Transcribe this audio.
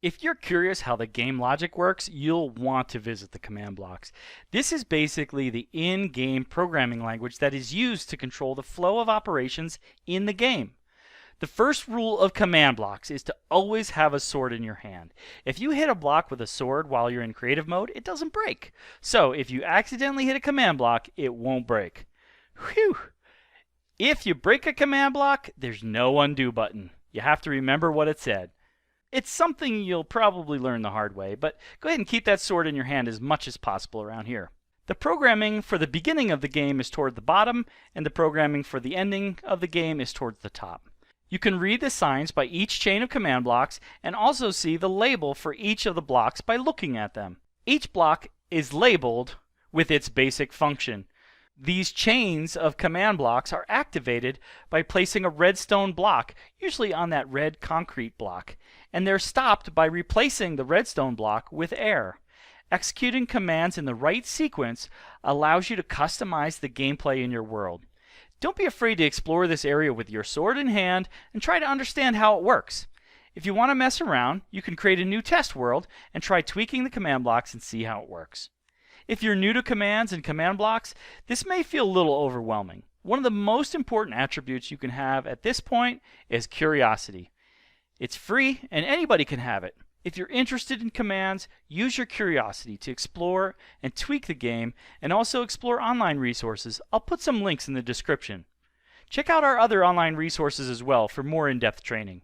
If you're curious how the game logic works, you'll want to visit the command blocks. This is basically the in-game programming language that is used to control the flow of operations in the game. The first rule of command blocks is to always have a sword in your hand. If you hit a block with a sword while you're in creative mode, it doesn't break. So if you accidentally hit a command block, it won't break. Whew! If you break a command block, there's no undo button. You have to remember what it said. It's something you'll probably learn the hard way, but go ahead and keep that sword in your hand as much as possible around here. The programming for the beginning of the game is toward the bottom, and the programming for the ending of the game is towards the top. You can read the signs by each chain of command blocks and also see the label for each of the blocks by looking at them. Each block is labeled with its basic function. These chains of command blocks are activated by placing a redstone block, usually on that red concrete block, and they're stopped by replacing the redstone block with air. Executing commands in the right sequence allows you to customize the gameplay in your world. Don't be afraid to explore this area with your sword in hand and try to understand how it works. If you want to mess around, you can create a new test world and try tweaking the command blocks and see how it works. If you're new to commands and command blocks, this may feel a little overwhelming. One of the most important attributes you can have at this point is curiosity. It's free and anybody can have it. If you're interested in commands, use your curiosity to explore and tweak the game and also explore online resources. I'll put some links in the description. Check out our other online resources as well for more in-depth training.